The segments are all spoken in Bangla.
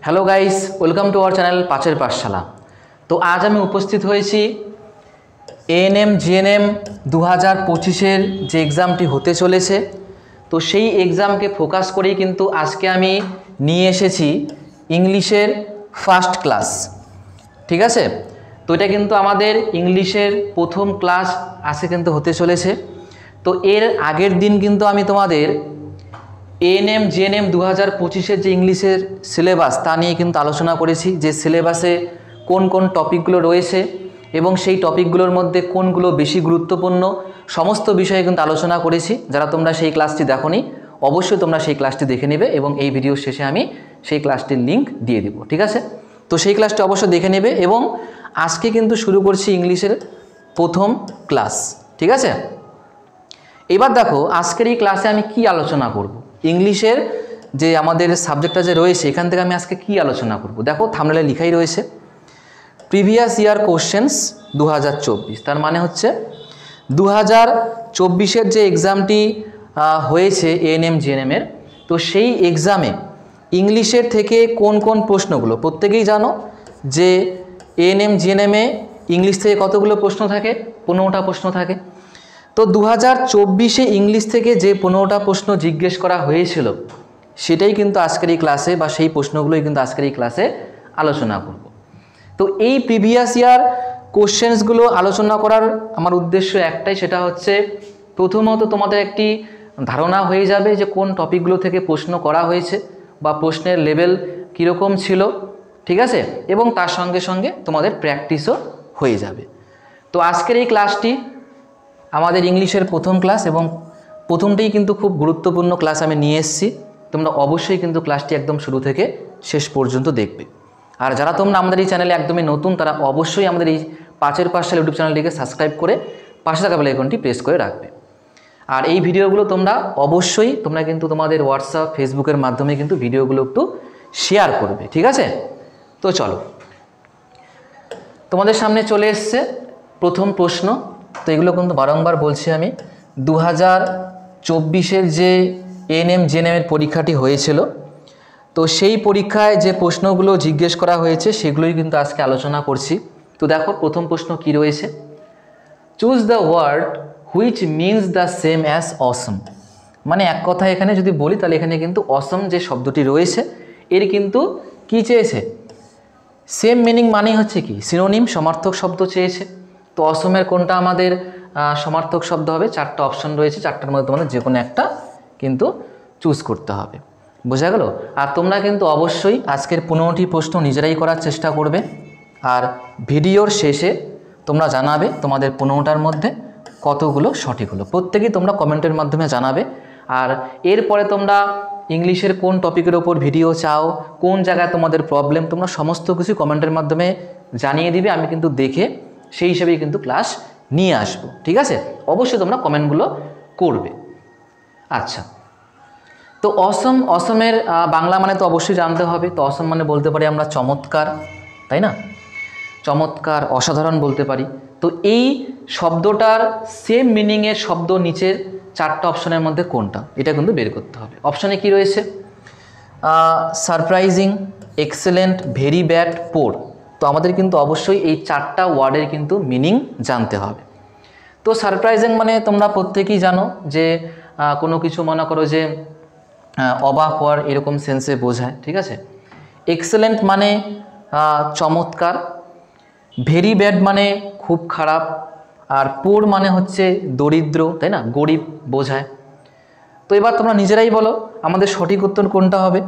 Hello guys, welcome to our channel পাঁচের পাঠশালা। তো আজ আমি উপস্থিত হয়েছি এএনএম জিএনএম 2025-এর যে এক্সামটি হতে চলেছে, তো সেই এক্সামকে ফোকাস করেই কিন্তু আজকে আমি নিয়ে এসেছি ইংলিশের ফার্স্ট ক্লাস। ঠিক আছে, তো এটা কিন্তু আমাদের ইংলিশের প্রথম ক্লাস আজকে কিন্তু হতে চলেছে। তো এর আগের দিন কিন্তু আমি তোমাদের এএনএম জিএনএম 2025-এর যে ইংলিশের সিলেবাস তা নিয়ে কিন্তু আলোচনা করেছি, যে সিলেবাসে কোন কোন টপিকগুলো রয়েছে এবং সেই টপিকগুলোর মধ্যে কোনগুলো বেশি গুরুত্বপূর্ণ, সমস্ত বিষয়ে কিন্তু আলোচনা করেছি। যারা তোমরা সেই ক্লাসটি দেখোনি, অবশ্যই তোমরা সেই ক্লাসটি দেখে নেবে এবং এই ভিডিওর শেষে আমি সেই ক্লাসটির লিঙ্ক দিয়ে দিব। ঠিক আছে, তো সেই ক্লাসটি অবশ্যই দেখে নেবে। এবং আজকে কিন্তু শুরু করছি ইংলিশের প্রথম ক্লাস। ঠিক আছে, এবার দেখো আজকের এই ক্লাসে আমি কি আলোচনা করব। ইংলিশের যে আমাদের সাবজেক্টটা যে রয়েছে, এখান থেকে আমি আজকে কি আলোচনা করব। দেখো থাম্বনেলে লেখাই রয়েছে প্রিভিয়াস ইয়ার কোশ্চেন্স 2024। তার মানে হচ্ছে 2024-এর যে এক্সামটি হয়েছে এএনএম জিএনএমের, তো সেই এক্সামে ইংলিশের থেকে কোন কোন প্রশ্নগুলো, প্রত্যেকেই জানো যে এএনএম জিএনএমে ইংলিশ থেকে কতগুলো প্রশ্ন থাকে, 15টা প্রশ্ন থাকে। তো 2024-এ ইংলিশ থেকে যে 15টা প্রশ্ন জিজ্ঞেস করা হয়েছিল, সেটাই কিন্তু আজকের এই ক্লাসে বা সেই প্রশ্নগুলোই কিন্তু আজকের এই ক্লাসে আলোচনা করব। তো এই প্রিভিয়াস ইয়ার কোশ্চেন্সগুলো আলোচনা করার আমার উদ্দেশ্য একটাই, সেটা হচ্ছে প্রথমত তোমাদের একটি ধারণা হয়ে যাবে যে কোন টপিকগুলো থেকে প্রশ্ন করা হয়েছে বা প্রশ্নের লেভেল কীরকম ছিল। ঠিক আছে, এবং তার সঙ্গে সঙ্গে তোমাদের প্র্যাকটিসও হয়ে যাবে। তো আজকের এই ক্লাসটি আমাদের ইংলিশের প্রথম ক্লাস এবং প্রথমটাই কিন্তু খুব গুরুত্বপূর্ণ ক্লাস আমি নিয়ে এসেছি। তোমরা অবশ্যই কিন্তু ক্লাসটি একদম শুরু থেকে শেষ পর্যন্ত দেখবে। আর যারা তোমরা আমাদের এই চ্যানেলে একদমই নতুন, তারা অবশ্যই আমাদের এই পাঁচের পাঠশালা ইউটিউব চ্যানেলটিকে সাবস্ক্রাইব করে পাশে থাকা বেল আইকনটি প্রেস করে রাখবে। আর এই ভিডিওগুলো তোমরা কিন্তু তোমাদের হোয়াটসঅ্যাপ ফেসবুকের মাধ্যমে কিন্তু ভিডিওগুলো একটু শেয়ার করবে। ঠিক আছে, তো চলো তোমাদের সামনে চলে এসছে প্রথম প্রশ্ন। তো এগুলো কিন্তু বারংবার বলছি আমি, 2024-এর যে এএনএম জিএনএমের পরীক্ষাটি হয়েছিল, তো সেই পরীক্ষায় যে প্রশ্নগুলো জিজ্ঞেস করা হয়েছে সেগুলোই কিন্তু আজকে আলোচনা করছি। তো দেখো প্রথম প্রশ্ন কি রয়েছে, choose the word which means the same as অসম। মানে এক কথায় এখানে যদি বলি তাহলে এখানে কিন্তু অসম যে শব্দটি রয়েছে এর কিন্তু কি চেয়েছে, সেম মিনিং মানেই হচ্ছে কি সিনোনিম, সমার্থক শব্দ চেয়েছে। তো অসমের কোনটা আমাদের সমার্থক শব্দ হবে, 4টা অপশন রয়েছে, 4টার মধ্যে তোমাদের যে কোনো একটা কিন্তু চুজ করতে হবে। বোঝা গেল? আর তোমরা কিন্তু অবশ্যই আজকের 15টি প্রশ্ন নিজেরাই করার চেষ্টা করবে। আর ভিডিওর শেষে তোমরা জানাবে তোমাদের 15টার মধ্যে কতগুলো সঠিক হলো, প্রত্যেকেই তোমরা কমেন্টের মাধ্যমে জানাবে। আর এরপরে তোমরা ইংলিশের কোন টপিকের ওপর ভিডিও চাও, কোন জায়গায় তোমাদের প্রবলেম, তোমরা সমস্ত কিছু কমেন্টের মাধ্যমে জানিয়ে দিবে। আমি কিন্তু দেখে সেই হিসেবেই কিন্তু ক্লাস নিয়ে আসবো। ঠিক আছে, অবশ্যই তোমরা কমেন্টগুলো করবে। আচ্ছা, তো অসমের বাংলা মানে তো অবশ্যই জানতে হবে। তো অসম মানে বলতে পারি আমরা চমৎকার, তাই না? চমৎকার, অসাধারণ বলতে পারি। তো এই শব্দটার সেম মিনিংয়ের শব্দ নিচের 4টা অপশনের মধ্যে কোনটা, এটা কিন্তু বের করতে হবে। অপশানে কি রয়েছে, সারপ্রাইজিং, এক্সেলেন্ট, ভেরি ব্যাড, পোর। তো আমাদের কিন্তু অবশ্যই এই 4টা ওয়ার্ডের কিন্তু মিনিং জানতে হবে। তো সারপ্রাইজিং মানে তোমরা প্রত্যেকেই জানো যে কোনো কিছু মনে করো যে অবাক হওয়ার এরকম সেন্সে বোঝায়। ঠিক আছে, এক্সেলেন্ট মানে চমৎকার, ভেরি ব্যাড মানে খুব খারাপ, আর পোর মানে হচ্ছে দরিদ্র, তাই না, গরিব বোঝায়। তো এবার তোমরা নিজেরাই বলো আমাদের সঠিক উত্তর কোনটা হবে।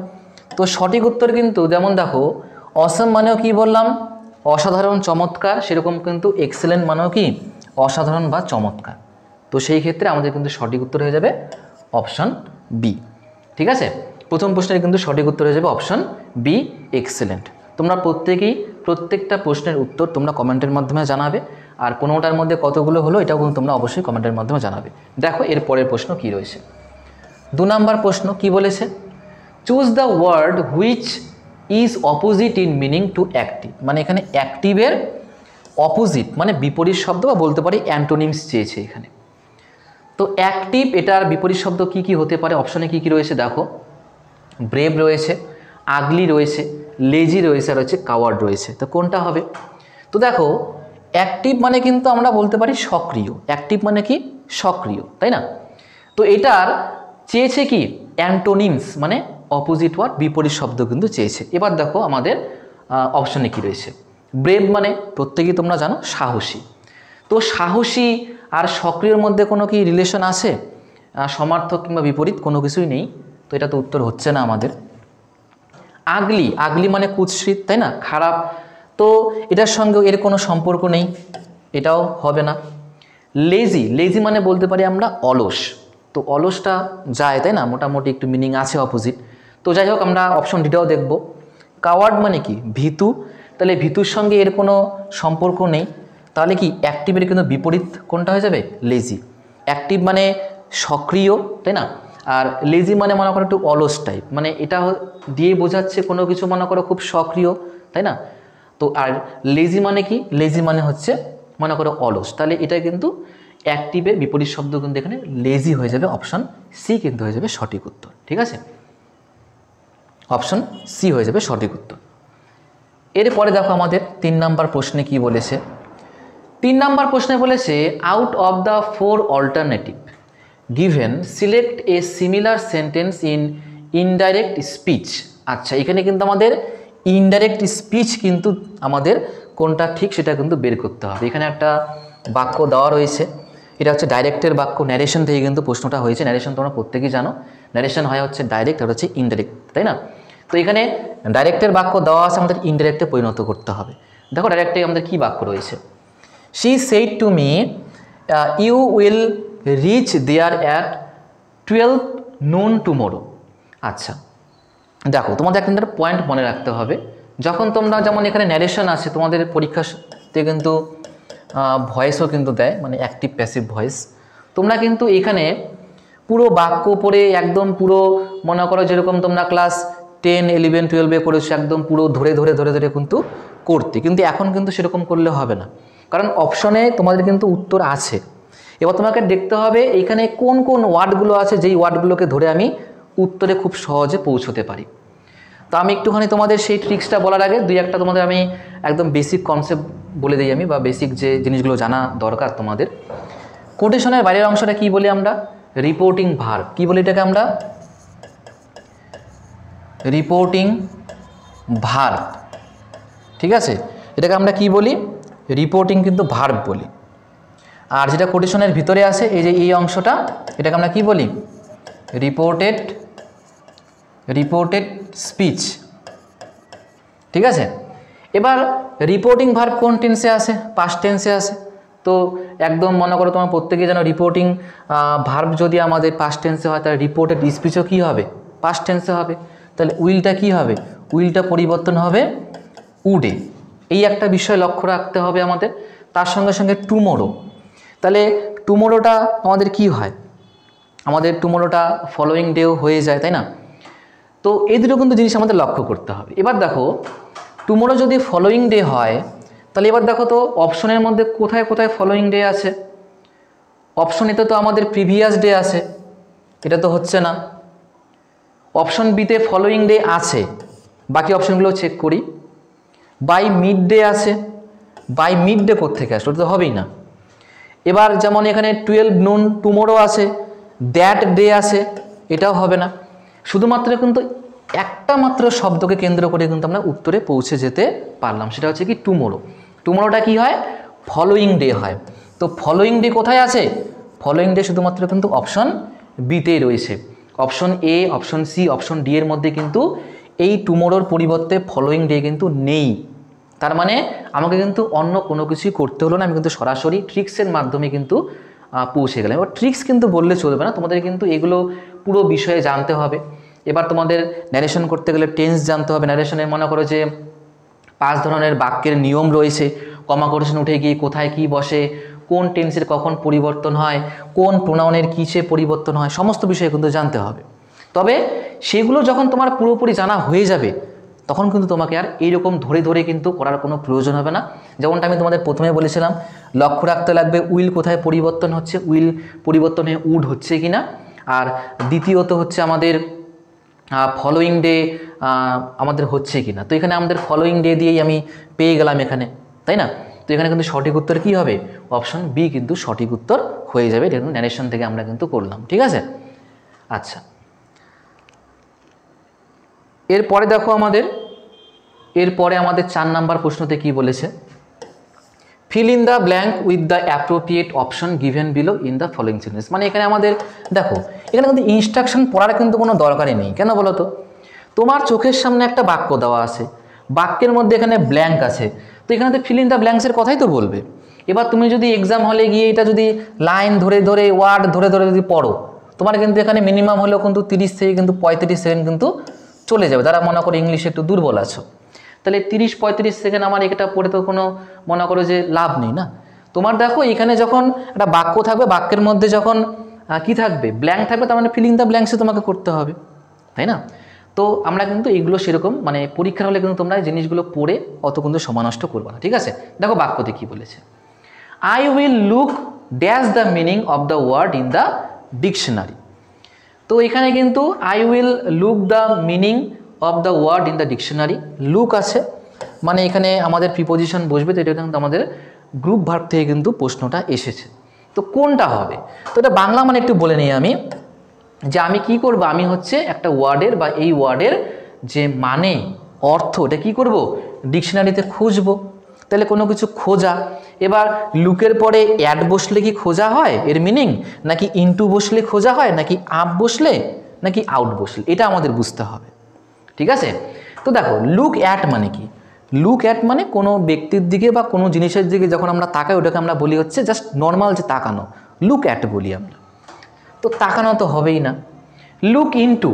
তো সঠিক উত্তর কিন্তু যেমন দেখো অসম মানেও কি বললাম, অসাধারণ চমৎকার, সেরকম কিন্তু এক্সেলেন্ট মানেও কি অসাধারণ বা চমৎকার। তো সেই ক্ষেত্রে আমাদের কিন্তু সঠিক উত্তর হয়ে যাবে অপশন বি। ঠিক আছে, প্রথম প্রশ্নের কিন্তু সঠিক উত্তর হয়ে যাবে অপশন বি, এক্সেলেন্ট। তোমরা প্রত্যেকটা প্রশ্নের উত্তর তোমরা কমেন্টের মাধ্যমে জানাবে। আর 15টার মধ্যে কতগুলো হলো এটাও কিন্তু তোমরা অবশ্যই কমেন্টের মাধ্যমে জানাবে। দেখো এর পরের প্রশ্ন কি রয়েছে, 2 নম্বর প্রশ্ন কি বলেছে, choose the word which is opposite in meaning to active. মানে এখানে অ্যাক্টিভের অপোজিট মানে বিপরীত শব্দ বা বলতে পারি অ্যান্টোনিমস চেয়েছে এখানে। তো অ্যাক্টিভ এটার বিপরীত শব্দ কি কি হতে পারে, অপশনে কি কি রয়েছে দেখো, ব্রেভ রয়েছে, আগলি রয়েছে, লেজি রয়েছে আর হচ্ছে কাওয়ার্ড রয়েছে। তো কোনটা হবে? তো দেখো অ্যাক্টিভ মানে কিন্তু আমরা বলতে পারি সক্রিয়, অ্যাক্টিভ মানে কি সক্রিয়, তাই না? তো এটার চেয়েছে কি অ্যান্টোনিমস মানে অপোজিট ওয়ার্ড, বিপরীত শব্দ কিন্তু চেয়েছে। এবার দেখো আমাদের অপশনে কি রয়েছে। ব্রেভ মানে প্রত্যেকেই তোমরা জানো সাহসী। তো সাহসী আর সক্রিয়র মধ্যে কোনো কি রিলেশন আছে? সমার্থক কিংবা বিপরীত কোনো কিছুই নেই, তো এটা তো উত্তর হচ্ছে না আমাদের। আগলি, আগলি মানে কুৎসিত, তাই না, খারাপ, তো এটার সঙ্গে এর কোনো সম্পর্ক নেই, এটাও হবে না। লেজি, লেজি মানে বলতে পারি আমরা অলস, তো অলসটা যায়, তাই না, মোটামুটি একটু মিনিং আছে অপোজিট। তো যাই হোক আমরা অপশন ডিটাও দেখব। কাওয়ার্ড মানে কি ভীতু, তাহলে ভীতুর সঙ্গে এর কোনো সম্পর্ক নেই, তাহলে কি অ্যাক্টিভের কিন্তু বিপরীত কোনটা হয়ে যাবে? লেজি। অ্যাক্টিভ মানে সক্রিয়, তাই না, আর লেজি মানে মনে করো একটু অলস টাইপ, মানে এটা দিয়ে বোঝাচ্ছে কোনো কিছু মনে করো খুব সক্রিয়, তাই না। তো আর লেজি মানে কি? লেজি মানে হচ্ছে মনে করো অলস, তাহলে এটা কিন্তু অ্যাক্টিভের বিপরীত শব্দ কিন্তু এখানে লেজি হয়ে যাবে, অপশন সি কিন্তু হয়ে যাবে সঠিক উত্তর। ঠিক আছে, অপশন সি হয়ে যাবে সঠিক উত্তর। এরপরে দেখো আমাদের 3 নাম্বার প্রশ্নে কি বলেছে। 3 নাম্বার প্রশ্নে বলেছে out of the 4 alternative given select a similar sentence in indirect speech. আচ্ছা, এখানে কিন্তু আমাদের ইনডাইরেক্ট স্পিচ কিন্তু আমাদের কোনটা ঠিক সেটা কিন্তু বের করতে হবে। এখানে একটা বাক্য দেওয়া রয়েছে, এটা হচ্ছে ডাইরেক্টের বাক্য, ন্যারেশন থেকে কিন্তু প্রশ্নটা হয়েছে। ন্যারেশন তোমরা প্রত্যেকেই জানো, ন্যারেশন হয় হচ্ছে ডাইরেক্ট আর হচ্ছে ইনডাইরেক্ট, তাই না। তো এখানে ডাইরেক্টের বাক্য দেওয়া আছে, আমাদের ইনডাইরেক্টে পরিণত করতে হবে। দেখো ডাইরেক্টে আমাদের কি বাক্য রয়েছে। She said to me, you will reach there at 12 noon tomorrow. আচ্ছা দেখো তোমাদের একটা পয়েন্ট মনে রাখতে হবে, যখন তোমরা যেমন এখানে ন্যারেশন আছে তোমাদের পরীক্ষাতে কিন্তু ভয়েসও কিন্তু দেয়, মানে অ্যাক্টিভ প্যাসিভ ভয়েস। তোমরা কিন্তু এখানে পুরো বাক্য পড়ে একদম পুরো মনে করো যেরকম তোমরা ক্লাস 10, 11, 12-এ করেছো একদম পুরো ধরে ধরে ধরে ধরে কিন্তু করতে, কিন্তু এখন কিন্তু সেরকম করলে হবে না, কারণ অপশনে তোমাদের কিন্তু উত্তর আছে। এবার তোমাকে দেখতে হবে এইখানে কোন কোন ওয়ার্ডগুলো আছে যেই ওয়ার্ডগুলোকে ধরে আমি উত্তরে খুব সহজে পৌঁছতে পারি। তো আমি একটুখানি তোমাদের সেই ট্রিক্সটা বলার আগে 2-1টা তোমাদের আমি একদম বেসিক কনসেপ্ট বলে দিই আমি, বা বেসিক যে জিনিসগুলো জানা দরকার তোমাদের। কোটেশনের বাইরের অংশটা কি বলি আমরা? Reporting verb. কি বলি এটাকে আমরা? Reporting verb. ঠিক আছে, এটাকে আমরা কি বলি? রিপোর্টিং কিন্তু ভার্ব বলি। আর যেটা কোটেশনের ভিতরে আছে এই যে এই অংশটা, এটাকে আমরা কি বলি? Reported speech. ঠিক আছে, এবার রিপোর্টিং ভার্ব কোন টেন্সে আছে? পাস্ট টেন্সে আছে। তো একদম মনে করো তোমার প্রত্যেকে যেন রিপোর্টিং ভার্ব যদি আমাদের পাস্ট টেন্সে হয় তাহলে রিপোর্টেড স্পিচও কী হবে? পাস্ট টেন্সে হবে। তাহলে উইলটা কি হবে? উইলটা পরিবর্তন হবে উডে। এই একটা বিষয় লক্ষ্য রাখতে হবে আমাদের। তার সঙ্গে সঙ্গে টুমোরো, তাহলে টুমোরোটা আমাদের কি হয়? আমাদের টুমোরোটা ফলোয়িং ডেও হয়ে যায়, তাই না। তো এই দুটো কিন্তু জিনিস আমাদের লক্ষ্য করতে হবে। এবার দেখো টুমোরো যদি ফলোয়িং ডে হয় তাহলে এবার দেখো তো অপশনের মধ্যে কোথায় কোথায় ফলোয়িং ডে আছে। অপশন এতে তো আমাদের প্রিভিয়াস ডে আছে, এটা তো হচ্ছে না। অপশন বিতে ফলোয়িং ডে আছে, বাকি অপশনগুলো চেক করি। বাই মিড ডে আছে, বাই মিড ডে কোত্থেকে আসলে? ওটা তো হবেই না। এবার যেমন এখানে 12 noon টুমোরো আছে, দ্যাট ডে আছে, এটাও হবে না। শুধুমাত্র কিন্তু একটা মাত্র শব্দকে কেন্দ্র করে কিন্তু আমরা উত্তরে পৌঁছে যেতে পারলাম, সেটা হচ্ছে কি টুমোরো। টুমোরোটা কি হয়? ফলোয়িং ডে হয়। তো ফলোয়িং ডে কোথায় আছে? ফলোয়িং ডে শুধুমাত্র কিন্তু অপশন বিতেই রয়েছে। Option A, option C, option D এর মধ্যে কিন্তু এই টুমোরোর পরিবর্তে ফলোয়িং ডে কিন্তু নেই। তার মানে আমাকে কিন্তু অন্য কোনো কিছুই করতে হলো না, আমি কিন্তু সরাসরি ট্রিক্সের মাধ্যমে কিন্তু পৌঁছে গেলাম। এবার ট্রিক্স কিন্তু বললে চলবে না, তোমাদের কিন্তু এগুলো পুরো বিষয়ে জানতে হবে। এবার তোমাদের ন্যারেশন করতে গেলে টেন্স জানতে হবে। ন্যারেশনে মনে করো যে 5 ধরনের বাক্যের নিয়ম রয়েছে, কমা কোটেশন উঠে গিয়ে কোথায় কি বসে, কোন টেন্সের কখন পরিবর্তন হয়, কোন প্রোনাউনের কিসে পরিবর্তন হয়, সমস্ত বিষয়ে কিন্তু জানতে হবে। তবে সেগুলো যখন তোমার পুরোপুরি জানা হয়ে যাবে তখন কিন্তু তোমাকে আর এইরকম ধরে ধরে কিন্তু করার কোনো প্রয়োজন হবে না। যেমনটা আমি তোমাদের প্রথমে বলেছিলাম, লক্ষ্য রাখতে লাগবে উইল কোথায় পরিবর্তন হচ্ছে, উইল পরিবর্তন হয়ে উড হচ্ছে কি না। আর দ্বিতীয়ত হচ্ছে আমাদের ফলোয়িং ডে আমাদের হচ্ছে কি না। তো এখানে আমাদের ফলোয়িং ডে দিয়েই আমি পেয়ে গেলাম এখানে, তাই না? তো এখানে কিন্তু সঠিক উত্তর কী হবে? অপশন বি কিন্তু সঠিক উত্তর হয়ে যাবে। এটা কিন্তু ন্যারেশন থেকে আমরা কিন্তু করলাম, ঠিক আছে? আচ্ছা, এরপরে দেখো এরপরে আমাদের 4 নাম্বার প্রশ্নতে কি বলেছে, fill in the blank with the appropriate option given below in the following sentence. মানে এখানে আমাদের দেখো, এখানে কিন্তু ইনস্ট্রাকশন পড়ার কিন্তু কোনো দরকারই নেই। কেন বলো তো? তোমার চোখের সামনে একটা বাক্য দেওয়া আছে, বাক্যের মধ্যে এখানে ব্ল্যাঙ্ক আছে, তো এখানে তো ফিল ইন দ্য ব্ল্যাঙ্কসের কথাই তো বলবে। এবার তুমি যদি এক্সাম হলে গিয়ে এটা যদি লাইন ধরে ধরে ওয়ার্ড ধরে ধরে যদি পড়ো, তোমার কিন্তু এখানে মিনিমাম হলেও কিন্তু 30 থেকে কিন্তু 35 সেকেন্ড কিন্তু চলে যাবে। যারা মনে করো ইংলিশে একটু দুর্বল আছো, তাহলে 30-35 সেকেন্ড আমার এটা পড়ে তো কোনো মনে করো যে লাভ নেই না। তোমার দেখো এখানে যখন একটা বাক্য থাকবে, বাক্যের মধ্যে যখন কি থাকবে, ব্ল্যাঙ্ক থাকবে, তার মানে ফিল ইন দ্য ব্ল্যাঙ্কসে তোমাকে করতে হবে, তাই না? তো আমরা কিন্তু এইগুলো সেরকম মানে পরীক্ষার হলে কিন্তু তোমরা এই জিনিসগুলো পড়ে অত কিন্তু সময় নষ্ট করবে না, ঠিক আছে? দেখো বাক্যতে কি বলেছে, I will look dash the meaning of the word in the dictionary. তো এখানে কিন্তু I will look the meaning of the word in the dictionary, look আছে মানে এখানে আমাদের প্রিপোজিশন বসবে। তো এটা কিন্তু আমাদের গ্রুপ ভার্ব থেকে কিন্তু প্রশ্নটা এসেছে। তো কোনটা হবে? তো এটা বাংলা মানে একটু বলে নিই আমি, যে আমি কি করব, আমি হচ্ছে একটা ওয়ার্ডের বা এই ওয়ার্ডের যে মানে অর্থ এটা কি করব, ডিকশনারিতে খুঁজবো। তাহলে কোনো কিছু খোঁজা, এবার লুকের পরে অ্যাড বসলে কি খোঁজা হয় এর মিনিং, নাকি ইনটু বসলে খোঁজা হয়, নাকি আপ বসলে, নাকি আউট বসলে, এটা আমাদের বুঝতে হবে, ঠিক আছে? তো দেখো লুক অ্যাট মানে কি, লুক অ্যাট মানে কোনো ব্যক্তির দিকে বা কোনো জিনিসের দিকে যখন আমরা তাকাই ওটাকে আমরা বলি হচ্ছে জাস্ট নর্মাল যে তাকানো, লুক অ্যাট বলি আমরা। তো তাকানো তো হবেই না। লুক ইনটু,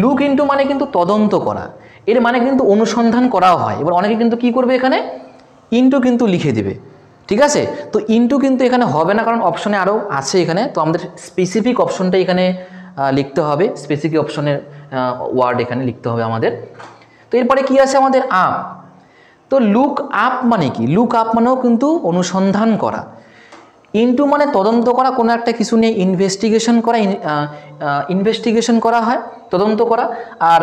লুক ইনটু মানে কিন্তু তদন্ত করা, এর মানে কিন্তু অনুসন্ধান করাও হয়। এবার অনেকে কিন্তু কি করবে, এখানে ইনটু কিন্তু লিখে দেবে, ঠিক আছে? তো ইনটু কিন্তু এখানে হবে না, কারণ অপশনে আরও আছে এখানে। তো আমাদের স্পেসিফিক অপশনটা এখানে লিখতে হবে, স্পেসিফিক অপশনের ওয়ার্ড এখানে লিখতে হবে আমাদের। তো এরপরে কি আছে আমাদের আপ। তো লুক আপ মানে কি, লুক আপ মানেও কিন্তু অনুসন্ধান করা। ইনটু মানে তদন্ত করা, কোনো একটা কিছু নিয়ে ইনভেস্টিগেশন করা, ইনভেস্টিগেশন করা হয়, তদন্ত করা। আর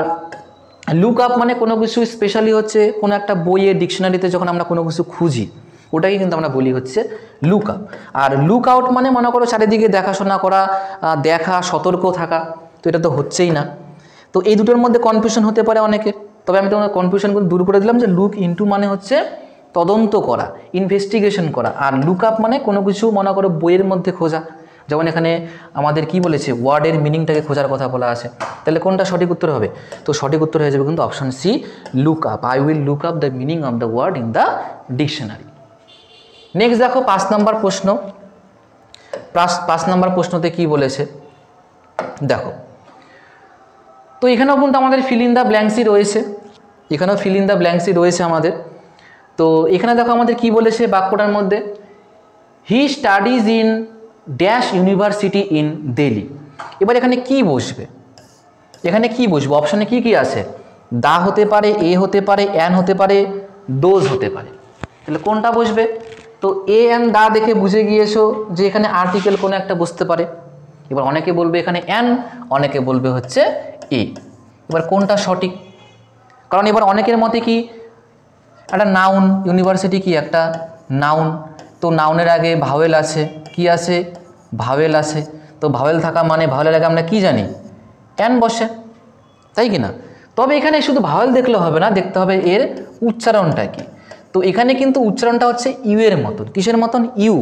লুক আপ মানে কোনো কিছু স্পেশালি হচ্ছে কোনো একটা বইয়ের ডিকশনারিতে যখন আমরা কোনো কিছু খুঁজি ওটাকে কিন্তু আমরা বলি হচ্ছে লুক আপ। আর লুক আউট মানে মনে করো চারিদিকে দেখাশোনা করা, দেখা, সতর্ক থাকা। তো এটা তো হচ্ছেই না। তো এই দুটোর মধ্যে কনফিউশন হতে পারে অনেকের, তবে আমি তোমার কনফিউশনগুলো দূর করে দিলাম যে লুক ইনটু মানে হচ্ছে তদন্ত করা, ইনভেস্টিগেশন করা। আর লুক আপ মানে কোনো কিছু মনে করো বইয়ের মধ্যে খোঁজা, যেমন এখানে আমাদের কি বলেছে, ওয়ার্ডের মিনিংটাকে খোঁজার কথা বলা আছে। তাহলে কোনটা সঠিক উত্তর হবে? তো সঠিক উত্তর হয়ে যাবে কিন্তু option C, look up. I will look up the meaning of the word in the dictionary. Next দেখো 5 নম্বর প্রশ্ন। 5 নম্বর প্রশ্নতে কি বলেছে দেখো, তো এখানেও কিন্তু আমাদের ফিল ইন দ্য ব্ল্যাঙ্কসই রয়েছে, এখানেও ফিল ইন দ্য ব্ল্যাঙ্কসই রয়েছে আমাদের। তো এখানে দেখো আমাদের কি বলেছে বাক্যটার মধ্যে, he studies in dash university in Delhi. এবার এখানে কি বসবে, এখানে কি বসবে, অপশানে কি কি আছে, দা হতে পারে, এ হতে পারে, অ্যান হতে পারে, দোজ হতে পারে। তাহলে কোনটা বসবে? তো এ অ্যান দা দেখে বুঝে গিয়েছো যে এখানে আর্টিকেল কোনো একটা বসতে পারে। এবার অনেকে বলবে এখানে অ্যান, অনেকে বলবে হচ্ছে এ। এবার কোনটা সঠিক? কারণ এবার অনেকের মতে কি একটা নাউন, ইউনিভার্সিটি কি একটা নাউন, তো নাউনের আগে ভাওয়েল আছে, কি আছে, ভাওয়েল আছে। তো ভাওয়েল থাকা মানে ভাওয়েলের আগে আমরা কি জানি, অ্যান বসে, তাই কি না? তবে এখানে শুধু ভাওয়েল দেখলে হবে না, দেখতে হবে এর উচ্চারণটা কি। তো এখানে কিন্তু উচ্চারণটা হচ্ছে ইউ এর মতন। কিসের মতন? ইউ।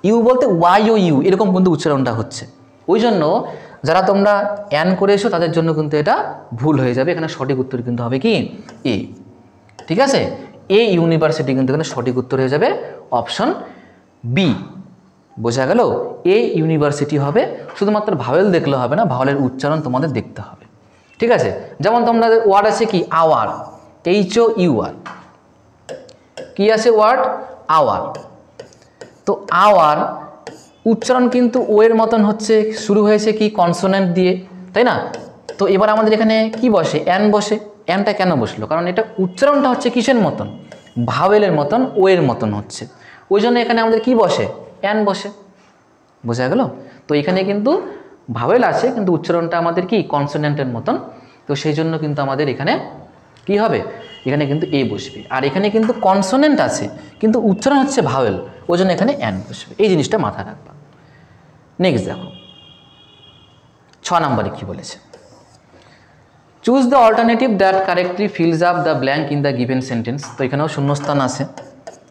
ইউ বলতে ওয়াই ও ইউ এরকম কিন্তু উচ্চারণটা হচ্ছে। ওই জন্য যারা তোমরা অ্যান করে এসো তাদের জন্য কিন্তু এটা ভুল হয়ে যাবে। এখানে সঠিক উত্তর কিন্তু হবে কি এ, ঠিক আছে? এ ইউনিভার্সিটি কিন্তু এখানে সঠিক উত্তর হয়ে যাবে অপশন বি। বোঝা গেল? এ ইউনিভার্সিটি হবে। শুধুমাত্র ভাওয়েল দেখলে হবে না, ভাওয়েলের উচ্চারণ তোমাদের দেখতে হবে, ঠিক আছে? যেমন তোমাদের ওয়ার্ড আছে কি hour, H O U R, কি আছে ওয়ার্ড আওয়ার। তো আওয়ার উচ্চারণ কিন্তু ও এর মতন হচ্ছে, শুরু হয়েছে কি কনসোনেন্ট দিয়ে, তাই না? তো এবার আমাদের এখানে কি বসে, অ্যান বসে। অ্যানটা কেন বসলো? কারণ এটা উচ্চারণটা হচ্ছে কিসের মতন, ভাওয়েলের মতন, ও এর মতন হচ্ছে। ওই জন্য এখানে আমাদের কি বসে, অ্যান বসে। বোঝা গেল? তো এখানে কিন্তু ভাওয়েল আছে কিন্তু উচ্চারণটা আমাদের কি কনসোনেন্টের মতন তো সেই জন্য কিন্তু আমাদের এখানে কি হবে, এখানে কিন্তু এ বসবে। আর এখানে কিন্তু কনসোনেন্ট আছে কিন্তু উচ্চারণ হচ্ছে ভাওয়েল, ওই জন্য এখানে অ্যান বসবে। এই জিনিসটা মাথায় রাখবা। নেক্সট দেখো 6 নম্বরে কি বলেছে, choose the alternative that correctly feels up the blank in the given sentence. তো এখানেও শূন্যস্থান আছে।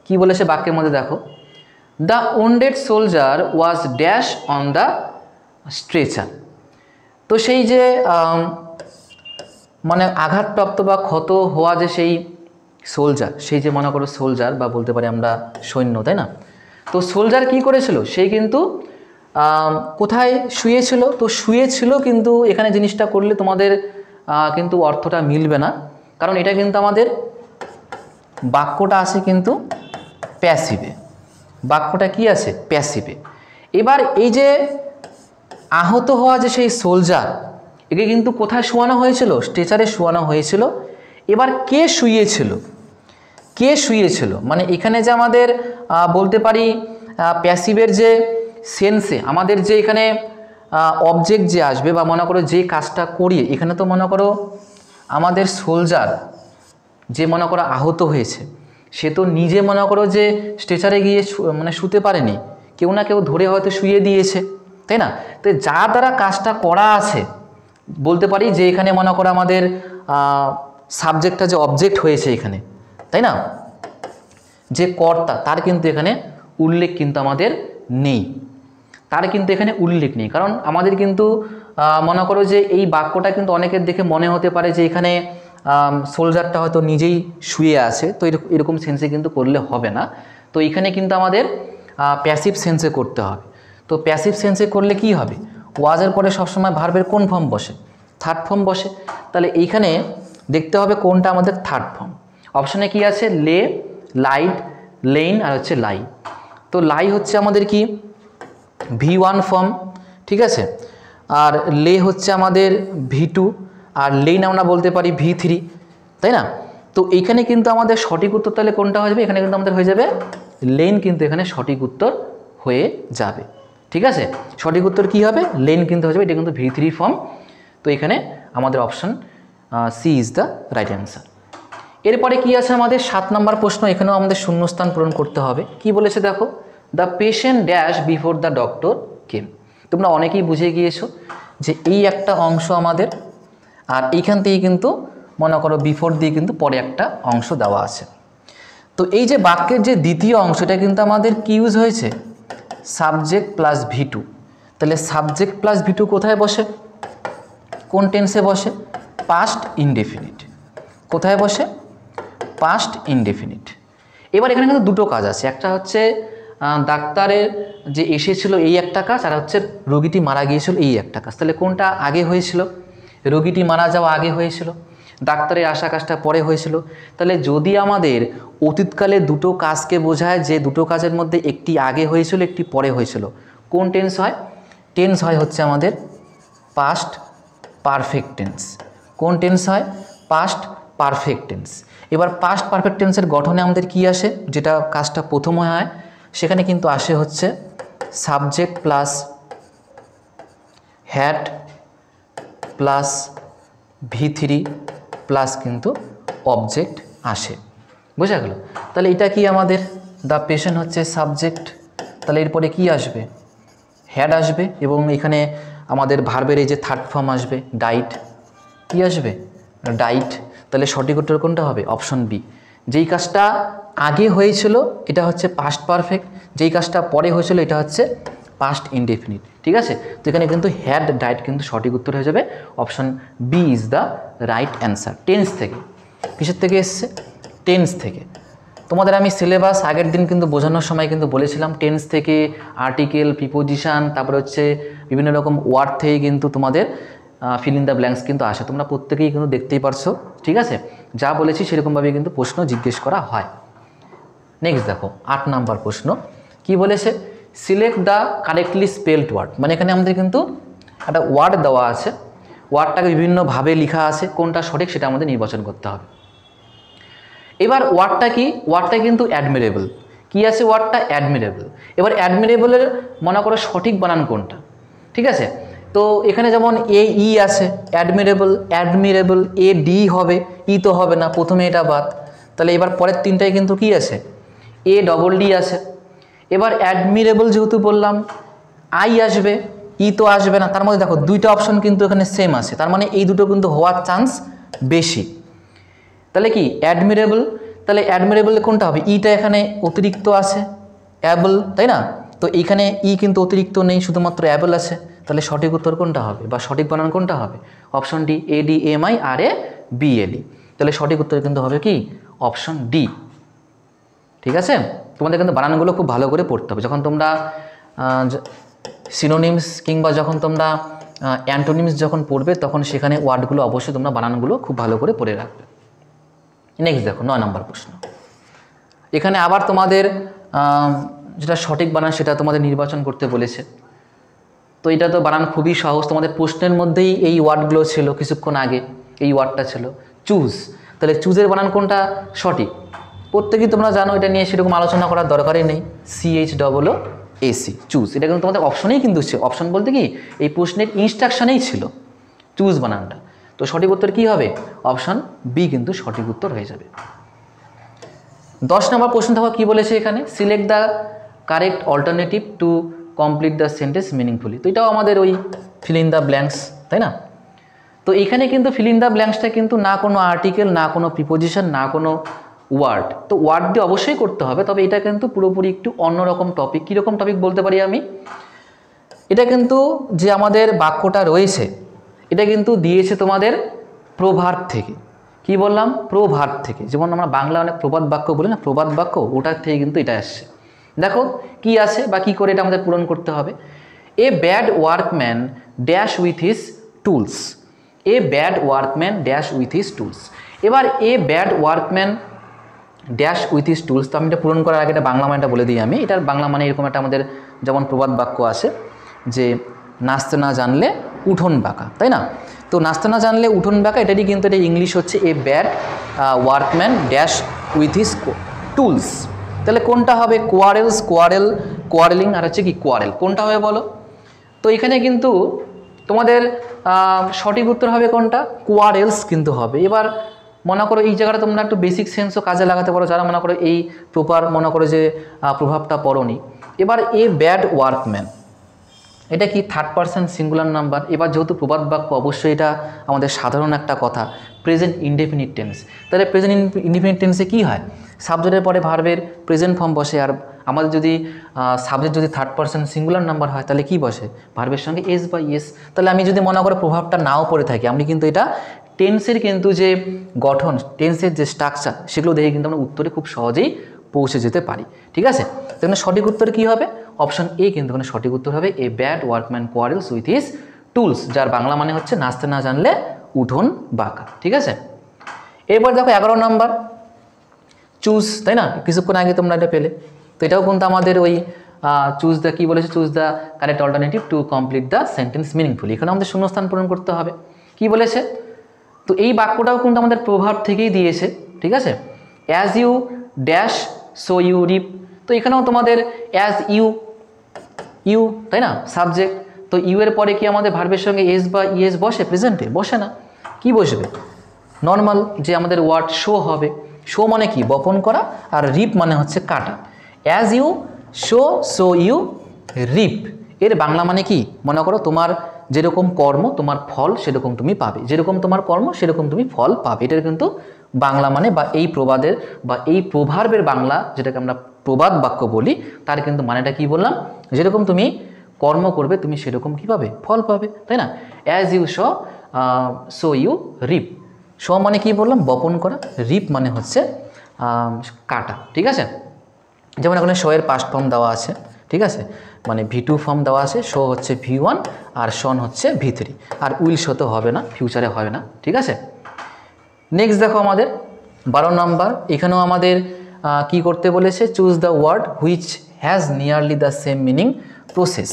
কি বলেছে বাক্যের মধ্যে দেখো, the wounded soldier was dash on the stretcher. তো সেই যে মানে আঘাতপ্রাপ্ত বা ক্ষত হওয়া যে সেই সোলজার, সেই যে মনে করো সোলজার বা বলতে পারি আমরা সৈন্য, তাই না? তো সোলজার কি করেছিল, সেই কিন্তু কোথায় শুয়েছিল? তো শুয়েছিল, কিন্তু এখানে জিনিসটা করলে তোমাদের কিন্তু অর্থটা মিলবে না, কারণ এটা কিন্তু আমাদের বাক্যটা আছে কিন্তু প্যাসিভে। বাক্যটা কি আছে? প্যাসিভে। এবার এই যে আহত হওয়া যে সেই সোলজার, একে কিন্তু কোথায় শোয়ানো হয়েছিল? স্ট্রেচারে শোয়ানো হয়েছিল। এবার কে শুয়েছিল? কে শুয়েছিল মানে এখানে যে আমাদের বলতে পারি প্যাসিভের যে সেন্সে আমাদের যে এখানে অবজেক্ট যে আসবে বা মনে করো যে কাজটা করিয়ে, এখানে তো মনে করো আমাদের সোলজার যে মনে করো আহত হয়েছে, সে তো নিজে মনে করো যে স্ট্রেচারে গিয়ে মানে শুতে পারেনি, কেউ না কেউ ধরে হয়তো শুয়ে দিয়েছে, তাই না? তো যা দ্বারা কাজটা করা আছে, বলতে পারি যে এখানে মনে করো আমাদের সাবজেক্টটা যে অবজেক্ট হয়েছে এখানে, তাই না, যে কর্তা, তার কিন্তু এখানে উল্লেখ কিন্তু আমাদের নেই। তার কিন্তু এখানে উল্লেখ নেই, কারণ আমাদের কিন্তু মনে করো যে এই বাক্যটা কিন্তু অনেকের দেখে মনে হতে পারে যে এখানে সোলজারটা হয়তো নিজেই শুয়ে আছে, তো এরকম সেন্সে কিন্তু করলে হবে না। তো এখানে কিন্তু আমাদের প্যাসিভ সেন্সে করতে হবে। তো প্যাসিভ সেন্সে করলে কি হবে, ওয়াজের পরে সবসময় ভার্বের কোন ফর্ম বসে? থার্ড ফর্ম বসে। তাহলে এইখানে দেখতে হবে কোনটা আমাদের থার্ড ফর্ম। অপশানে কি আছে? লে, লাইট, লেইন আর হচ্ছে লাই। তো লাই হচ্ছে আমাদের কি V1 ফর্ম, ঠিক আছে, আর লে হচ্ছে আমাদের V2, আর লেইন আমরা বলতে পারি V3, তাই না? তো এইখানে কিন্তু আমাদের সঠিক উত্তর তাহলে কোনটা হয়ে যাবে? এখানে কিন্তু আমাদের হয়ে যাবে লেইন, কিন্তু এখানে সঠিক উত্তর হয়ে যাবে। ঠিক আছে, সঠিক উত্তর কি হবে? লেইন কিন্তু হয়ে যাবে, এটা কিন্তু V3 ফর্ম। তো এখানে আমাদের option C is the right answer. এরপরে কি আছে আমাদের 7 নম্বর প্রশ্ন, এখানেও আমাদের শূন্যস্থান পূরণ করতে হবে। কি বলেছে দেখো, the patient dash before the doctor came. তোমরা অনেকেই বুঝে গিয়েছো যে এই একটা অংশ আমাদের, আর এইখান থেকে কিন্তু মনে করো বিফোর দিয়ে কিন্তু পরে একটা অংশ দেওয়া আছে। তো এই যে বাক্যের যে দ্বিতীয় অংশটা কিন্তু আমাদের কি ইউজ হয়েছে? Subject plus V2। তাহলে সাবজেক্ট প্লাস V2 কোথায় বসে? কোন টেন্সে বসে? Past indefinite. কোথায় বসে? Past indefinite. এবার এখানে কিন্তু দুটো কাজ আছে, একটা হচ্ছে ডাক্তারের যে এসেছিল এই একটা কাজ, আর হচ্ছে রোগীটি মারা গিয়েছিল এই একটা কাজ। তাহলে কোনটা আগে হয়েছিল? রোগীটি মারা যাওয়া আগে হয়েছিল, ডাক্তারের আসা কাজটা পরে হয়েছিল। তাহলে যদি আমাদের অতীতকালে দুটো কাজকে বোঝায়, যে দুটো কাজের মধ্যে একটি আগে হয়েছিল একটি পরে হয়েছিল, কোন টেন্স হয়? টেন্স হয় হচ্ছে আমাদের পাস্ট পারফেক্ট টেন্স। কোন টেন্স হয়? Past perfect tense. এবার পাস্ট পারফেক্ট টেন্সের গঠনে আমাদের কি আসে? যেটা কাজটা প্রথম হয় সেখানে কিন্তু আসে হচ্ছে subject plus had plus V3 plus কিন্তু অবজেক্ট আসে। বোঝা গেল? তাহলে এটা কি আমাদের দ্য পেশেন্ট হচ্ছে সাবজেক্ট, তাহলে এরপরে কি আসবে? হ্যাড আসবে, এবং এখানে আমাদের ভার্বের এই যে থার্ড ফর্ম আসবে ডাইট। কি আসবে? ডাইট। তাহলে সঠিক উত্তর কোনটা হবে? Option B. যেই কাজটা আগে হয়েছিল এটা হচ্ছে পাস্ট পারফেক্ট, যেই কাজটা পরে হয়েছিল এটা হচ্ছে পাস্ট ইনডেফিনিট। ঠিক আছে, তো এখানে কিন্তু হ্যাড ডাইট কিন্তু সঠিক উত্তর হয়ে যাবে। Option B is the right answer. Tense থেকে, কিসের থেকে এসছে? টেন্স থেকে। তোমাদের আমি সিলেবাস আগের দিন কিন্তু বোঝানোর সময় কিন্তু বলেছিলাম টেন্স থেকে আর্টিকেল, প্রিপোজিশন, তারপরে হচ্ছে বিভিন্ন রকম ওয়ার্ড থেকে কিন্তু তোমাদের ফিল ইন দ্য ব্ল্যাঙ্কস কিন্তু আসে। তোমরা প্রত্যেকেই কিন্তু দেখতেই পারছো। ঠিক আছে, যা বলেছি সেরকমভাবে কিন্তু প্রশ্ন জিজ্ঞেস করা হয়। নেক্সট দেখো 8 নাম্বার প্রশ্ন কি বলেছে? Select the correctly spelled word. মানে এখানে আমাদের কিন্তু একটা ওয়ার্ড দেওয়া আছে, ওয়ার্ডটাকে বিভিন্নভাবে লেখা আছে, কোনটা সঠিক সেটা আমাদের নির্বাচন করতে হবে। এবার ওয়ার্ডটা কি? ওয়ার্ডটা কিন্তু অ্যাডমিরেবল। কি আছে ওয়ার্ডটা? অ্যাডমিরেবল। এবার অ্যাডমিরেবলের মনে করো সঠিক বানান কোনটা? ঠিক আছে, তো এখানে যেমন এ ই আছে, অ্যাডমিরেবল, অ্যাডমিরেবল, এ ডি হবে, ই তো হবে না, প্রথমে এটা বাদ। তাহলে এবার পরের তিনটায় কিন্তু কি আছে, এ ডবল ডি আছে। এবার অ্যাডমিরেবল যেহেতু বললাম, আই আসবে, ই তো আসবে না। তার মধ্যে দেখো দুইটা অপশন কিন্তু এখানে সেম আছে, তার মানে এই দুটো কিন্তু হওয়ার চান্স বেশি। তাহলে কি অ্যাডমিরেবল, তাহলে অ্যাডমিরেবল কোনটা হবে, ইটা এখানে অতিরিক্ত আছে, অ্যাবল, তাই না? তো এইখানে ই কিন্তু অতিরিক্ত নেই, শুধুমাত্র অ্যাবল আছে। তাহলে সঠিক উত্তর কোনটা হবে বা সঠিক বানান কোনটা হবে, option D, A D M I R A B L E. তাহলে সঠিক উত্তর কিন্তু হবে কি অপশন ডি। ঠিক আছে, তোমাদের কিন্তু বানানগুলো খুব ভালো করে পড়তে হবে। যখন তোমরা সিনোনিমস কিংবা যখন তোমরা অ্যান্টোনিমস যখন পড়বে, তখন সেখানে ওয়ার্ডগুলো অবশ্যই তোমরা বানানগুলো খুব ভালো করে পড়ে রাখবে। নেক্সট দেখো 9 নম্বর প্রশ্ন। এখানে আবার তোমাদের যেটা সঠিক বানান সেটা তোমাদের নির্বাচন করতে বলেছে। তো এটা তো বানান খুবই সহজ, তোমাদের প্রশ্নের মধ্যেই এই ওয়ার্ডগুলো ছিল, কিছুক্ষণ আগে এই ওয়ার্ডটা ছিল চুজ। তাহলে চুজের বানান কোনটা সঠিক প্রত্যেকেই তোমরা জানো, এটা নিয়ে সেরকম আলোচনা করার দরকারই নেই। CHOOAC, চুজ, এটা কিন্তু তোমাদের অপশনেই কিন্তু ছিল। অপশন বলতে কি এই প্রশ্নের ইনস্ট্রাকশনেই ছিল চুজ বানানটা। তো সঠিক উত্তর কি হবে, অপশন বি কিন্তু সঠিক উত্তর হয়ে যাবে। 10 নম্বর প্রশ্ন দেখো কি বলেছে এখানে, select the correct alternative to complete the sentence meaningfully. তো এটাও আমাদের ওই ফিল ইন দ্য ব্ল্যাঙ্কস, তাই না? তো এখানে কিন্তু ফিল ইন দ্য ব্ল্যাঙ্কসটা কিন্তু না কোনো আর্টিকেল, না কোনো প্রিপোজিশন, না কোনো ওয়ার্ড। তো ওয়ার্ড দিয়ে অবশ্যই করতে হবে, তবে এটা কিন্তু পুরোপুরি একটু অন্যরকম টপিক। কীরকম টপিক বলতে পারি আমি, এটা কিন্তু যে আমাদের বাক্যটা রয়েছে এটা কিন্তু দিয়েছে তোমাদের প্রভার্ব থেকে। কি বললাম, প্রভার্ব থেকে। যেমন আমরা বাংলা অনেক প্রবাদ বাক্য বলি না, প্রবাদ বাক্য, ওটার থেকে কিন্তু এটা আসছে। দেখো কি আছে বা কী করে এটা আমাদের পূরণ করতে হবে। A bad workman dash with his tools, a bad workman dash with his tools. এবার a bad workman dash with his tools, তো আমি এটা পূরণ করার আগে এটা বাংলা মানেটা বলে দিই আমি। এটার বাংলা মানে এরকম একটা আমাদের যেমন প্রবাদ বাক্য আছে যে নাচতে না জানলে উঠোন বাঁকা, তাই না? তো নাচতে না জানলে উঠোন বাঁকা, এটারই কিন্তু এটা ইংলিশ হচ্ছে এ bad workman dash with his tools. তাহলে কোনটা হবে, কোয়ারেলস, কোয়ারেল, কোয়ারেলিং, আর হচ্ছে কি কোয়ারেল, কোনটা হবে বলো? তো এখানে কিন্তু তোমাদের সঠিক উত্তর হবে কোনটা, কোয়ারেলস কিন্তু হবে। এবার মনে করো এই জায়গাটা তোমরা একটু বেসিক সেন্সও কাজে লাগাতে পারো, যারা মনে করো এই প্রপার মনে করো যে প্রভাবটা পড়োনি। এবার এ ব্যাড ওয়ার্কম্যান, এটা কি থার্ড পারসন সিঙ্গুলার নাম্বার। এবার যেহেতু প্রবাদ বাক্য, অবশ্যই এটা আমাদের সাধারণ একটা কথা, প্রেজেন্ট ইনডেফিনিট টেন্স। তাহলে প্রেজেন্ট ইনডেফিনিট টেন্সে কী হয়, সাবজেক্টের পরে ভার্বের প্রেজেন্ট ফর্ম বসে। আর আমাদের যদি সাবজেক্ট যদি থার্ড পারসন সিঙ্গুলার নাম্বার হয় তাহলে কি বসে, ভার্বের সঙ্গে এস বা ইয়েস। তাহলে আমি যদি মনে করো প্রভাবটা নাও পড়ে থাকি, আমি কিন্তু এটা টেন্সের কিন্তু যে গঠন, টেন্সের যে স্ট্রাকচার, সেগুলো দেখে কিন্তু আমরা উত্তরে খুব সহজেই পৌঁছে যেতে পারি। ঠিক আছে, তাহলে সঠিক উত্তর কী হবে, অপশন এ কিন্তু এখানে সঠিক উত্তর হবে, a bad workman quarrels with his tools, যার বাংলা মানে হচ্ছে নাচতে না জানলে উঠোন বাঁকা। ঠিক আছে, এরপর দেখো 11 নম্বর চুজ, তাই না? কিছুক্ষণ আগে তোমরা এটা পেলে। তো এটাও কিন্তু আমাদের ওই চুজ দ্য, কী বলেছে, choose the correct alternative to complete the sentence meaningfully. এখানে আমাদের শূন্যস্থান পূরণ করতে হবে। কি বলেছে, তো এই বাক্যটাও কিন্তু আমাদের প্রভাব থেকেই দিয়েছে। ঠিক আছে, as you dash so you reap. তো এখানেও তোমাদের অ্যাজ ইউ, ইউ, তাই না, সাবজেক্ট। তো ইউ এর পরে কি আমাদের ভার্বের সঙ্গে এস বা ইএস বসে, প্রেজেন্টে বসে না। কি বসবে, নর্মাল যে আমাদের ওয়ার্ড শো হবে। শো মানে কি, বপন করা, আর রিপ মানে হচ্ছে কাটা। As you sow so you reap, এর বাংলা মানে কি, মনে করো তোমার যেরকম কর্ম তোমার ফল সেরকম তুমি পাবে, যেরকম তোমার কর্ম সেরকম তুমি ফল পাবে। এটার কিন্তু বাংলা মানে বা এই প্রবাদের বা এই প্রভার্বের বাংলা, যেটাকে আমরা প্রবাদ বাক্য বলি, তার কিন্তু মানেটা কি বললাম, যেরকম তুমি কর্ম করবে তুমি সেরকম কী পাবে, ফল পাবে, তাই না? As you sow so you reap. Sow মানে কি বললাম, বপন করা, রিপ মানে হচ্ছে কাটা। ঠিক আছে, যেমন এখানে শো এর পাস্ট ফর্ম দেওয়া আছে। ঠিক আছে, মানে V2 ফর্ম দেওয়া আছে, শো হচ্ছে V1 আর শন হচ্ছে V3, আর উইল শো তো হবে না, ফিউচারে হবে না। ঠিক আছে, নেক্সট দেখো আমাদের 12 নম্বর। এখানেও আমাদের কি করতে বলেছে, choose the word which has nearly the same meaning process.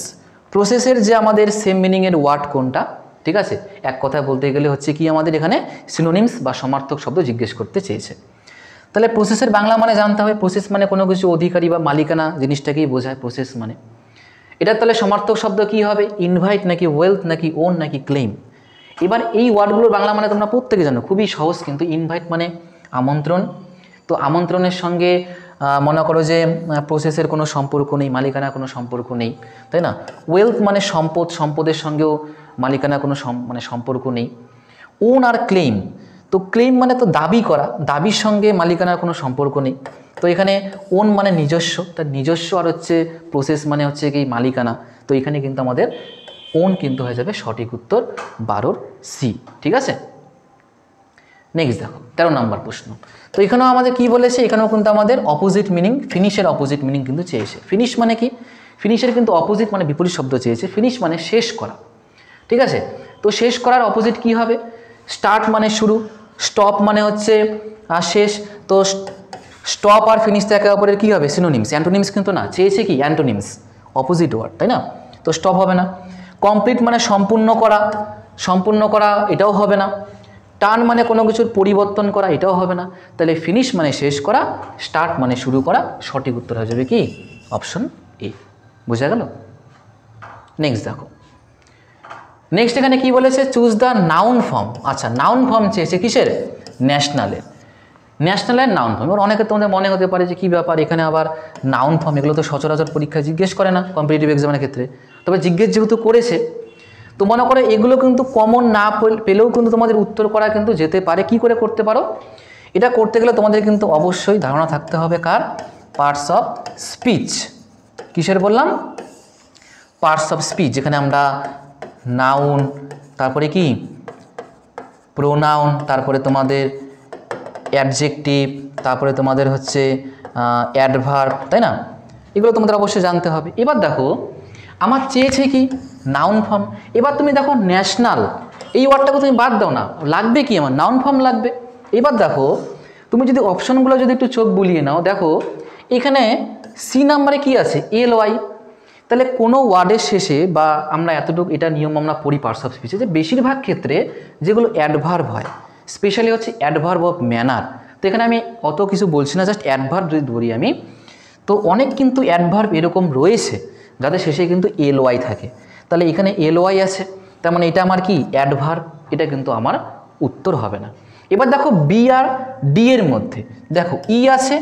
প্রসেসের যে আমাদের সেম মিনিংয়ের ওয়ার্ড কোনটা। ঠিক আছে, এক কথায় বলতে গেলে হচ্ছে কি আমাদের এখানে সিনোনিমস বা সমার্থক শব্দ জিজ্ঞেস করতে চেয়েছে। তাহলে প্রসেসের বাংলা মানে জানতে হবে। প্রসেস মানে কোনো কিছু অধিকারী বা মালিকানা জিনিসটাকেই বোঝায় প্রসেস মানে। এটার তাহলে সমার্থক শব্দ কি হবে? ইনভাইট নাকি ওয়েলথ নাকি ওন নাকি ক্লেম? এবার এই ওয়ার্ডগুলোর বাংলা মানে তোমরা প্রত্যেকে জানো, খুবই সহজ কিন্তু। ইনভাইট মানে আমন্ত্রণ, তো আমন্ত্রণের সঙ্গে মনে করো যে প্রসেসের কোনো সম্পর্ক নেই, মালিকানা কোনো সম্পর্ক নেই, তাই না? ওয়েলথ মানে সম্পদ, সম্পদের সঙ্গেও মালিকানা কোনো সম্পর্ক নেই। ওন আর ক্লেম, তো ক্লেম মানে তো দাবি করা, দাবির সঙ্গে মালিকানার কোনো সম্পর্ক নেই। তো এখানে ওন মানে নিজস্ব, তার নিজস্ব, আর হচ্ছে প্রসেস মানে হচ্ছে কি মালিকানা। তো এখানে কিন্তু আমাদের ওন কিন্তু হয়ে যাবে সঠিক উত্তর 12 সি। ঠিক আছে, নেক্সট দেখো 13 নম্বর প্রশ্ন। তো এখানেও আমাদের কি বলেছে, এখানেও কিন্তু আমাদের অপোজিট মিনিং, ফিনিশের অপোজিট মিনিং কিন্তু চেয়েছে। ফিনিশ মানে কি? ফিনিশের কিন্তু অপোজিট মানে বিপরীত শব্দ চেয়েছে। ফিনিশ মানে শেষ করা। ঠিক আছে, তো শেষ করার অপোজিট কি হবে? স্টার্ট মানে শুরু, স্টপ মানে হচ্ছে শেষ। তো স্টপ আর ফিনিশ তো একে অপরের কী হবে? সিনোনিমস, অ্যান্টোনিমস কিন্তু না, চেয়েছে কি অ্যান্টোনিমস, অপোজিট ওয়ার্ড, তাই না? তো স্টপ হবে না। কমপ্লিট মানে সম্পূর্ণ করা, সম্পূর্ণ করা এটাও হবে না। টার্ন মানে কোনো কিছুর পরিবর্তন করা, এটাও হবে না। তাহলে ফিনিশ মানে শেষ করা, স্টার্ট মানে শুরু করা, সঠিক উত্তর হয়ে যাবে কি? Option A. বোঝা গেল? নেক্সট দেখো, নেক্সট এখানে কি বলেছে? Choose the noun form. আচ্ছা, নাউন ফর্ম চেয়েছে কিসের? ন্যাশনালের। ন্যাশনালের নাউন ফর্ম। এবার অনেকে তোমাদের মনে হতে পারে যে কী ব্যাপার, এখানে আবার নাউন ফর্ম, এগুলো তো সচরাচর পরীক্ষায় জিজ্ঞেস করে না কম্পিটিটিভ এক্সামের ক্ষেত্রে। তবে জিজ্ঞেস যেহেতু করেছে, তো মনে করো এগুলো কিন্তু কমন না পেলেও কিন্তু তোমাদের উত্তর করা কিন্তু যেতে পারে। কি করে করতে পারো? এটা করতে গেলে তোমাদের কিন্তু অবশ্যই ধারণা থাকতে হবে কার? Parts of speech. কিসের বললাম? পার্টস অফ স্পিচ, যেখানে আমরা নাউন, তারপরে কি প্রোনাউন, তারপরে তোমাদের অ্যাডজেক্টিভ, তারপরে তোমাদের হচ্ছে অ্যাডভার্ব, তাই না? এগুলো তোমাদের অবশ্যই জানতে হবে। এবার দেখো আমার চেয়েছে কি? Noun form. এবার তুমি দেখো ন্যাশনাল এই ওয়ার্ডটাকে তুমি বাদ দাও না, লাগবে কি? আমার নাউন ফর্ম লাগবে। এবার দেখো তুমি যদি অপশনগুলো যদি একটু চোখ বুলিয়ে নাও, দেখো এখানে সি নাম্বারে কি আছে? L Y. তাহলে কোনো ওয়ার্ডের শেষে, বা আমরা এতটুকু এটা নিয়ম আমরা পড়ি পার্টস অফ স্পিচে, যে বেশিরভাগ ক্ষেত্রে যেগুলো অ্যাডভার্ব হয়, স্পেশালি হচ্ছে অ্যাডভার্ব অফ ম্যানার। তো এখানে আমি অত কিছু বলছি না, জাস্ট অ্যাডভার্ব যদি ধরি আমি, তো অনেক কিন্তু অ্যাডভার্ব এরকম রয়েছে যাদের শেষে কিন্তু এল ওয়াই থাকে। তাহলে এখানে এল ওয়াই আছে, তার মানে এটা আমার কি? অ্যাডভার্ব। এটা কিন্তু আমার উত্তর হবে না। এবার দেখো বি আর ডি এর মধ্যে দেখো ই আছে,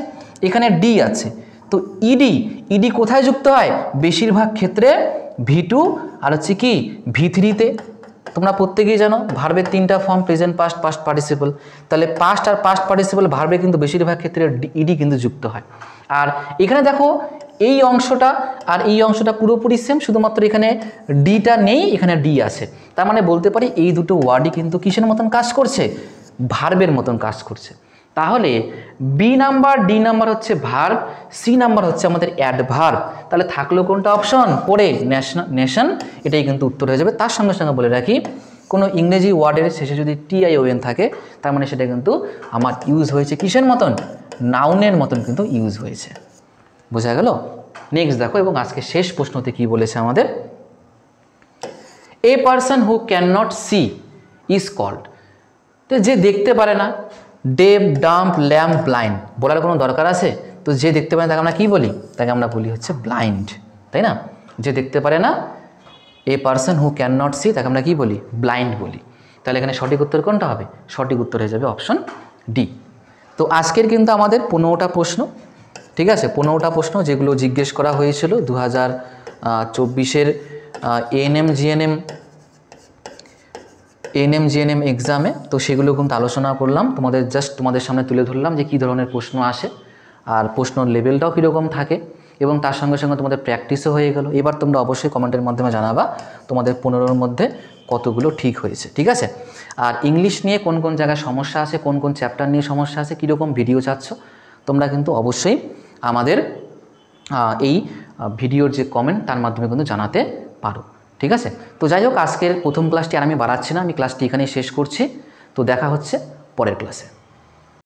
এখানে ডি আছে, তো ইডি, ইডি কোথায় যুক্ত হয়? বেশিরভাগ ক্ষেত্রে V2 আর হচ্ছে কি V3-তে। তোমরা প্রত্যেকেই জানো ভার্বের 3টা form, present, past, past participle. তাহলে পাস্ট আর পাস্ট পার্টিসিপল ভার্বে কিন্তু বেশিরভাগ ক্ষেত্রে ইডি কিন্তু যুক্ত হয়। আর এখানে দেখো এই অংশটা আর এই অংশটা পুরোপুরি সেম, শুধুমাত্র এখানে ডিটা নেই, এখানে ডি আছে। তার মানে বলতে পারি এই দুটো ওয়ার্ডই কিন্তু কিসের মতন কাজ করছে? ভার্বের মতন কাজ করছে। তাহলে বি নাম্বার, ডি নাম্বার হচ্ছে ভার্ব, সি নাম্বার হচ্ছে আমাদের অ্যাডভার্ব। তাহলে থাকলো কোনটা অপশন? পরে নেশন, এটাই কিন্তু উত্তর হয়ে যাবে। তার সঙ্গে সঙ্গে বলে রাখি, কোনো ইংরেজি ওয়ার্ডের শেষে যদি TION থাকে, তার মানে সেটা কিন্তু আমার ইউজ হয়েছে কিসের মতন? নাউনের মতন কিন্তু ইউজ হয়েছে। বোঝা গেল? নেক্সট দেখো, এবং আজকে শেষ প্রশ্নতে কি বলেছে আমাদের? A person who can not see is called. তো যে দেখতে পারে না, ডেফ, ডাম্প, ল্যাম্প, ব্লাইন্ড, বলার কোনো দরকার আছে? তো যে দেখতে পারে না তাকে আমরা কী বলি? তাকে আমরা বলি হচ্ছে ব্লাইন্ড, তাই না? যে দেখতে পারে না, a person who can not see, তাকে আমরা কী বলি? ব্লাইন্ড বলি। তাহলে এখানে সঠিক উত্তর কোনটা হবে? সঠিক উত্তর হয়ে যাবে অপশন ডি। তো আজকের কিন্তু আমাদের 15টা প্রশ্ন, ঠিক আছে, 15টা প্রশ্ন যেগুলো জিজ্ঞেস করা হয়েছিল 2024-এর এএনএম জিএনএম এক্সামে। তো সেগুলো কিন্তু আলোচনা করলাম, তোমাদের সামনে তুলে ধরলাম যে কী ধরনের প্রশ্ন আসে, আর প্রশ্নর লেভেলটাও কীরকম থাকে, এবং তার সঙ্গে সঙ্গে তোমাদের প্র্যাকটিসও হয়ে গেল। এবার তোমরা অবশ্যই কমেন্টের মাধ্যমে জানাবা তোমাদের 15-র মধ্যে কতগুলো ঠিক হয়েছে, ঠিক আছে? আর ইংলিশ নিয়ে কোন কোন জায়গায় সমস্যা আছে, কোন কোন চ্যাপ্টার নিয়ে সমস্যা আছে, কীরকম ভিডিও চাচ্ছ, তোমরা কিন্তু অবশ্যই আমাদের এই ভিডিওর যে কমেন্ট তার মাধ্যমে কিন্তু জানাতে পারো, ঠিক আছে? তো যাই হোক, আজকের প্রথম ক্লাসটি আর আমি বাড়াচ্ছি না, আমি ক্লাসটি এখানেই শেষ করছি। তো দেখা হচ্ছে পরের ক্লাসে।